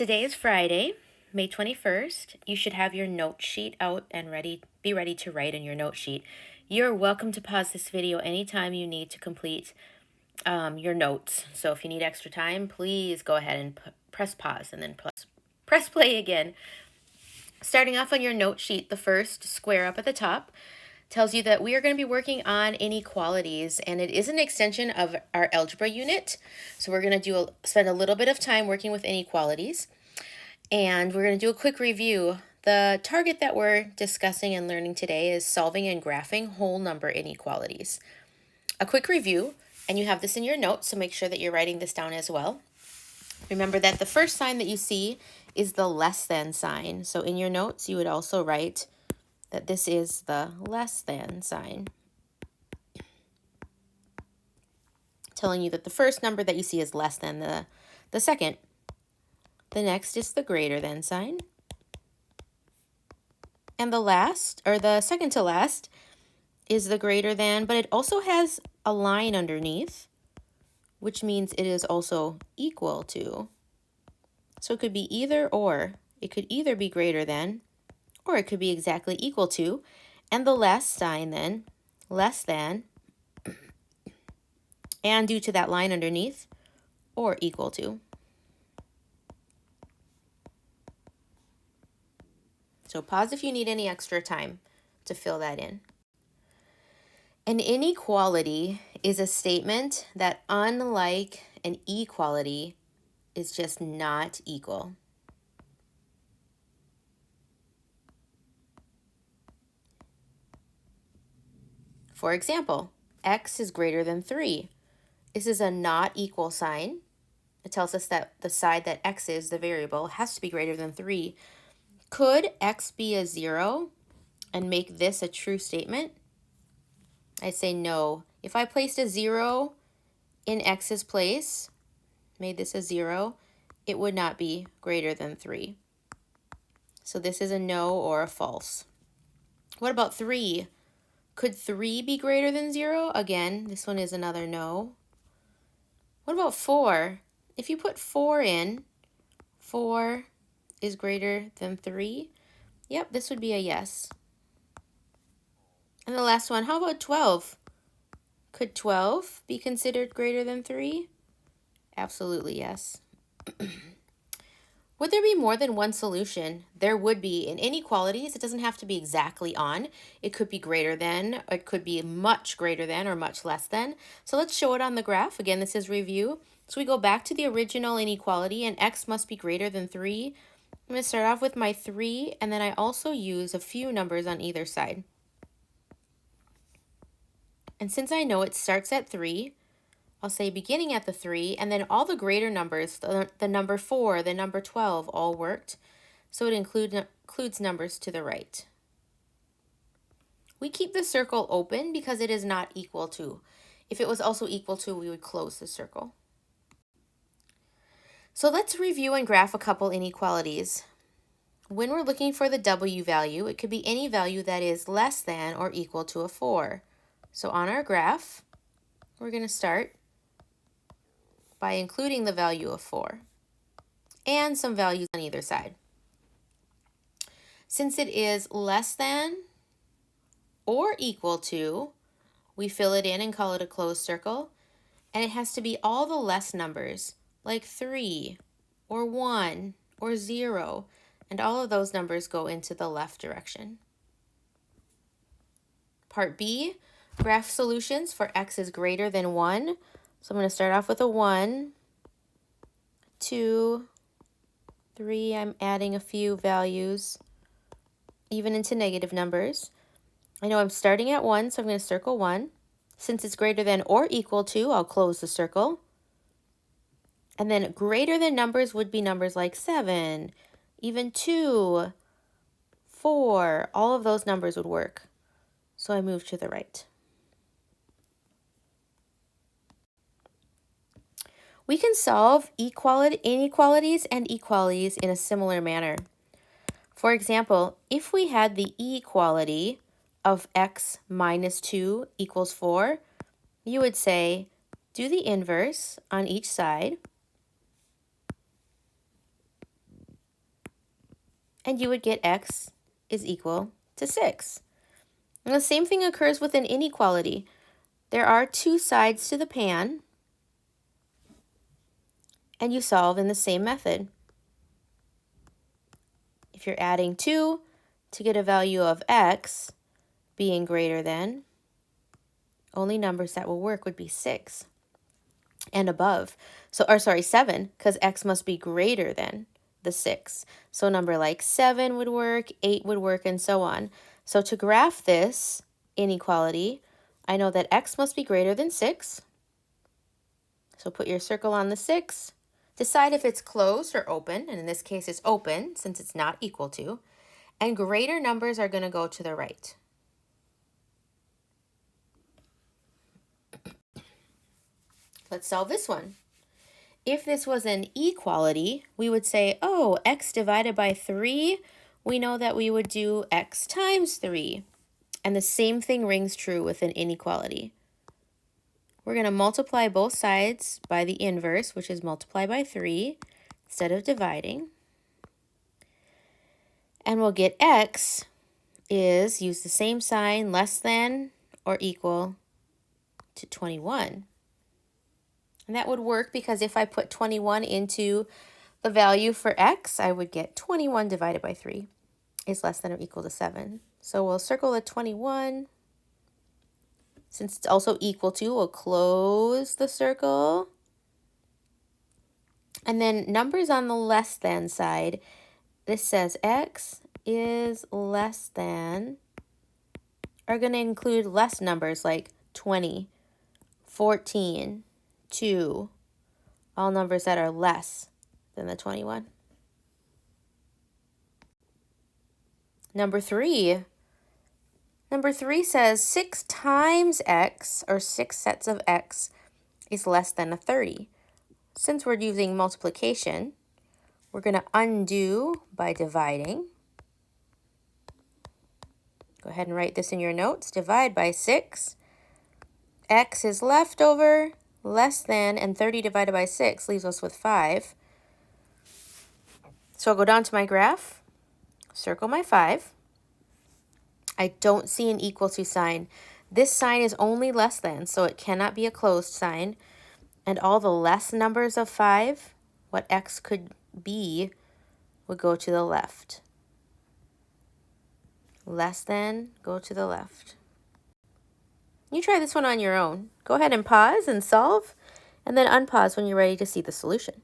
Today is Friday, May 21st. You should have your note sheet out and be ready to write in your note sheet. You're welcome to pause this video anytime you need to complete your notes. So if you need extra time, please go ahead and press pause and then press play again. Starting off on your note sheet, the first square up at the top tells you that we are going to be working on inequalities, and it is an extension of our algebra unit. So we're going to spend a little bit of time working with inequalities, and we're going to do a quick review. The target that we're discussing and learning today is solving and graphing whole number inequalities. A quick review, and you have this in your notes, so make sure that you're writing this down as well. Remember that the first sign that you see is the less than sign. So in your notes, you would also write that this is the less than sign, telling you that the first number that you see is less than the second. The next is the greater than sign. And the second to last is the greater than, but it also has a line underneath, which means it is also equal to. So it could be either or. It could either be greater than, or it could be exactly equal to. And the last sign then, less than, and due to that line underneath, or equal to. So pause if you need any extra time to fill that in. An inequality is a statement that, unlike an equality, is just not equal. For example, x is greater than 3. This is a not equal sign. It tells us that the side that x is, the variable, has to be greater than 3. Could x be a 0 and make this a true statement? I say no. If I placed a 0 in x's place, made this a 0, it would not be greater than 3. So this is a no or a false. What about 3? Could 3 be greater than 0? Again, this one is another no. What about 4? If you put 4 in, 4 is greater than 3. Yep, this would be a yes. And the last one, how about 12? Could 12 be considered greater than 3? Absolutely yes. Would there be more than one solution? There would be. In inequalities, it doesn't have to be exactly on. It could be greater than, or it could be much greater than, or much less than. So let's show it on the graph. Again, this is review. So we go back to the original inequality, and x must be greater than 3. I'm going to start off with my 3, and then I also use a few numbers on either side. And since I know it starts at 3, I'll say beginning at the 3, and then all the greater numbers, the number 4, the number 12, all worked. So it includes numbers to the right. We keep the circle open because it is not equal to. If it was also equal to, we would close the circle. So let's review and graph a couple inequalities. When we're looking for the W value, it could be any value that is less than or equal to a 4. So on our graph, we're going to start by including the value of 4 and some values on either side. Since it is less than or equal to, we fill it in and call it a closed circle, and it has to be all the less numbers, like 3 or 1 or 0, and all of those numbers go into the left direction. Part B, graph solutions for x is greater than 1. So I'm going to start off with a 1, 2, 3. I'm adding a few values, even into negative numbers. I know I'm starting at 1, so I'm going to circle 1. Since it's greater than or equal to, I'll close the circle. And then greater than numbers would be numbers like 7, even 2, 4. All of those numbers would work. So I move to the right. We can solve inequalities and equalities in a similar manner. For example, if we had the equality of x minus 2 equals 4, you would say, do the inverse on each side. and you would get x is equal to 6. And the same thing occurs with an inequality. There are two sides to the pan, and you solve in the same method. If you're adding 2 to get a value of x being greater than, only numbers that will work would be 6 and above. So, or sorry, 7, because x must be greater than the 6. So a number like 7 would work, 8 would work, and so on. So to graph this inequality, I know that x must be greater than 6. So put your circle on the 6. Decide if it's closed or open, and in this case it's open since it's not equal to. And greater numbers are going to go to the right. Let's solve this one. If this was an equality, we would say, oh, x divided by 3, we know that we would do x times 3. And the same thing rings true with an inequality. We're going to multiply both sides by the inverse, which is multiply by 3, instead of dividing. And we'll get x is, use the same sign, less than or equal to 21. And that would work because if I put 21 into the value for x, I would get 21 divided by 3 is less than or equal to 7. So we'll circle the 21. Since it's also equal to, we'll close the circle. And then numbers on the less than side, this says x is less than, are going to include less numbers like 20, 14, 2, all numbers that are less than the 21. Number 3 says 6 times x, or 6 sets of x, is less than a 30. Since we're using multiplication, we're going to undo by dividing. Go ahead and write this in your notes. Divide by 6. X is left over, less than, and 30 divided by 6 leaves us with 5. So I'll go down to my graph, circle my 5. I don't see an equal to sign. This sign is only less than, so it cannot be a closed sign. And all the less numbers of 5, what x could be, would go to the left. Less than, go to the left. You try this one on your own. Go ahead and pause and solve, and then unpause when you're ready to see the solution.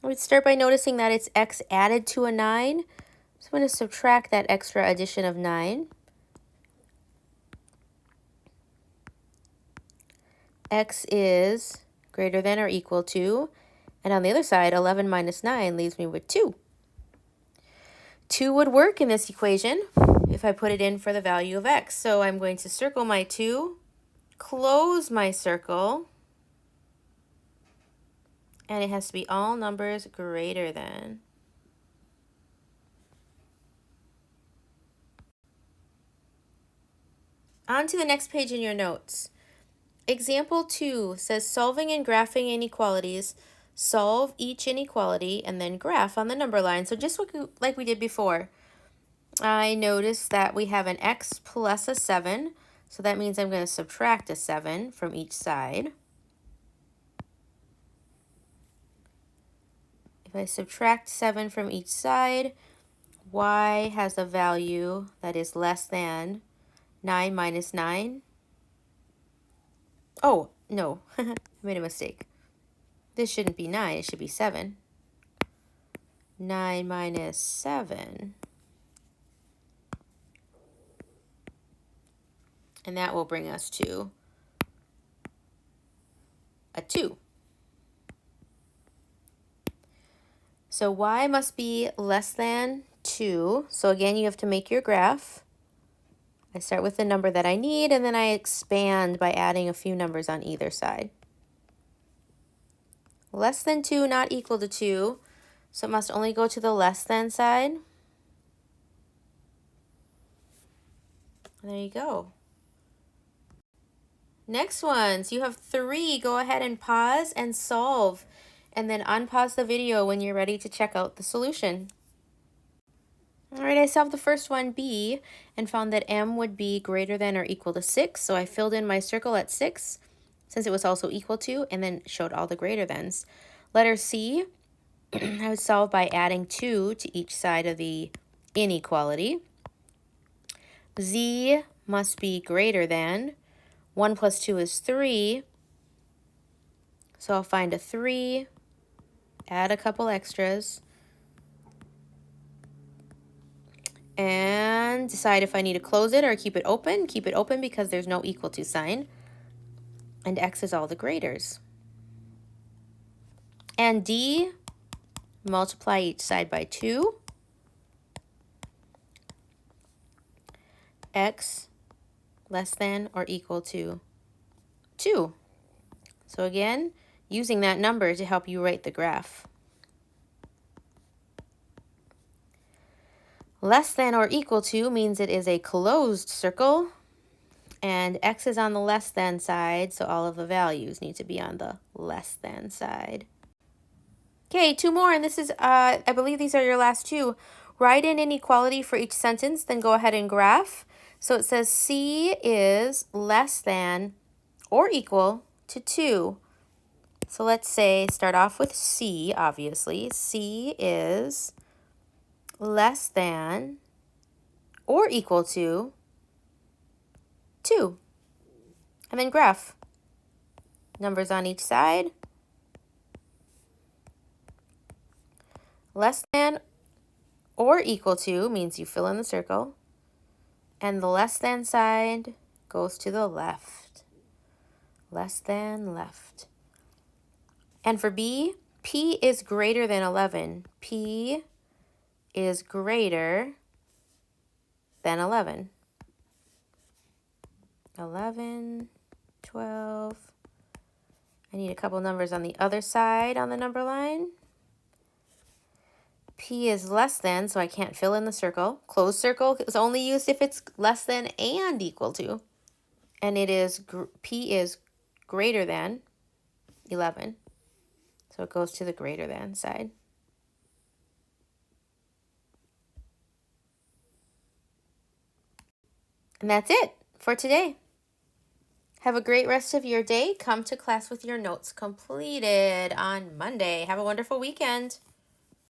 We'd start by noticing that it's x added to a 9. So I'm going to subtract that extra addition of 9. X is greater than or equal to, and on the other side, 11 minus 9 leaves me with 2. 2 would work in this equation if I put it in for the value of x. So I'm going to circle my 2, close my circle, and it has to be all numbers greater than. On to the next page in your notes. Example 2 says solving and graphing inequalities. Solve each inequality and then graph on the number line. So just like we did before, I noticed that we have an x plus a 7. So that means I'm going to subtract a 7 from each side. If I subtract 7 from each side, y has a value that is less than 9 minus 9. Oh, no, I made a mistake. This shouldn't be 9, it should be 7. 9 minus 7. And that will bring us to a 2. So y must be less than 2. So again, you have to make your graph. I start with the number that I need, and then I expand by adding a few numbers on either side. Less than 2, not equal to 2. So it must only go to the less than side. There you go. Next one, so you have 3. Go ahead and pause and solve, and then unpause the video when you're ready to check out the solution. All right, I solved the first one, B, and found that m would be greater than or equal to 6, so I filled in my circle at 6, since it was also equal to, and then showed all the greater thans. Letter C, I would solve by adding 2 to each side of the inequality. Z must be greater than. 1 plus 2 is 3. So I'll find a 3, add a couple extras, and decide if I need to close it or keep it open. Keep it open because there's no equal to sign. And X is all the graders. And D, multiply each side by 2. X less than or equal to 2. So again, using that number to help you write the graph. Less than or equal to means it is a closed circle, and X is on the less than side, so all of the values need to be on the less than side. Okay, 2 more, and this is, I believe these are your last 2. Write in inequality for each sentence, then go ahead and graph. So it says C is less than or equal to 2. So let's say, start off with C, obviously. C is less than or equal to 2. And then graph. Numbers on each side. Less than or equal to means you fill in the circle. And the less than side goes to the left. Less than left. And for B, P is greater than 11. P is greater than 11. 11, 12. I need a couple numbers on the other side on the number line. P is less than, so I can't fill in the circle. Closed circle is only used if it's less than and equal to. And it is, P is greater than 11. So it goes to the greater than side. And that's it for today. Have a great rest of your day. Come to class with your notes completed on Monday. Have a wonderful weekend.